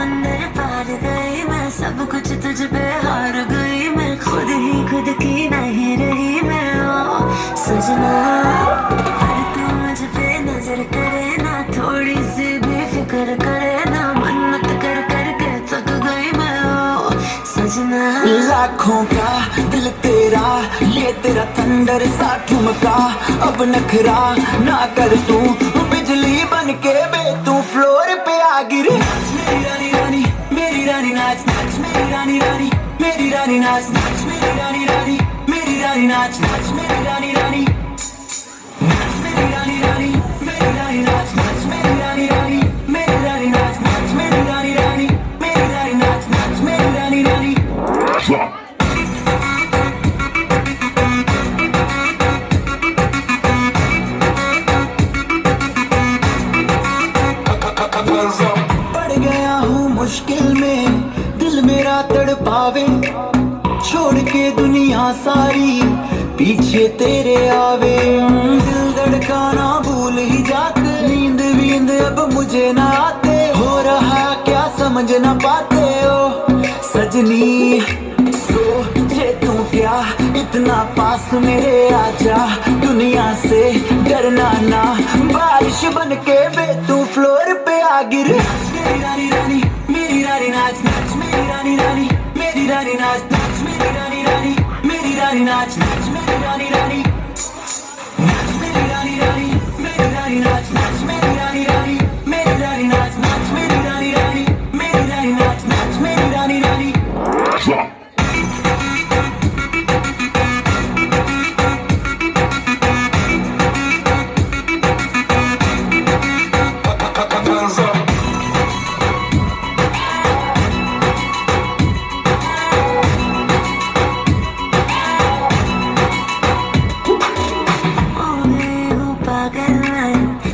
समंदर पार गई मैं, सब कुछ तुझ पे हार गई मैं, खुद ही खुद की नहीं रही मैं। ओ सजना, पर तू मुझ पे नजर करे ना, थोड़ी सी भी फिक्र करे ना, मन्नत कर कर के थक गई मैं। ओ सजना, लाखों का दिल तेरा, ये तेरा थंडर सा ठुमका, अब नखरा ना कर तू, बिजली बन के बे तू फ्लोर पे आ गिरे। मेरी रानी रानी, मेरी रानी नाच नाच, मेरी रानी रानी, मेरी रानी नाच नाच, मेरी रानी रानी, मेरी रानी नाच नाच, मेरी रानी रानी, मेरी रानी रानी, मेरी रानी नाच नाच, मेरी रानी रानी, मेरी रानी नाच नाच, मेरी रानी रानी, मेरी रानी नाच नाच, मेरी रानी रानी। पड़ गया हूँ मुश्किल में, दिल मेरा तड़पावे, छोड़ के दुनिया सारी पीछे तेरे आवे। दिल धड़काना भूल ही जाते, नींद वींद अब मुझे ना आते, हो रहा क्या समझ ना पाते हो सजनी। सोचे तू क्या इतना पास मेरे आजा, दुनिया से डरना ना, बारिश बन के बे तू फ्लोर पे आ गिरे। मेरी रानी रानी, मेरी रानी नाच नाच, मेरी रानी रानी, मेरी रानी नाच नाच, मेरी रानी रानी, मेरी रानी नाच नाच, मेरी रानी रानी, मेरी रानी रानी, मेरी रानी नाच नाच, मेरी रानी रानी, मेरी रानी नाच नाच, मेरी रानी रानी, मेरी रानी नाच नाच, मेरी रानी रानी।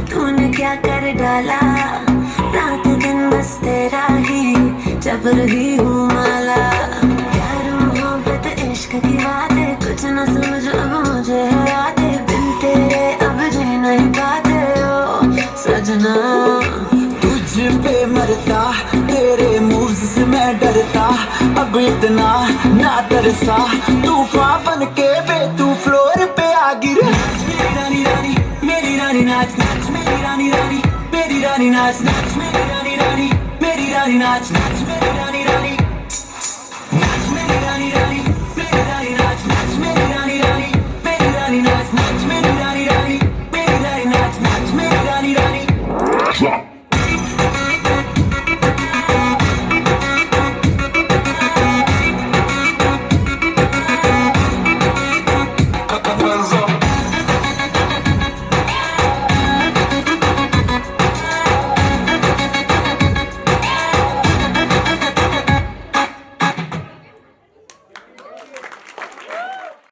तूने क्या कर डाला, रात दिन बस तेरा ही जब रही हूँ माला। प्यार मोहब्बत इश्क की बातें कुछ न समझ अब मुझे आते, बिन तेरे अब जी नहीं पाते ओ सजना। तुझ पे मरता, तेरे मूव्स से मैं डरता, अब इतना ना तरसा, तूफान बन के बे तू फ्लोर पे आ गिरे। मेरी रानी रानी, मेरी रानी नाच नाच, मेरी रानी रानी, मेरी रानी नाच नाच, मेरी रानी रानी, मेरी रानी नाच नाच, मेरी रानी रानी, मेरी रानी रानी।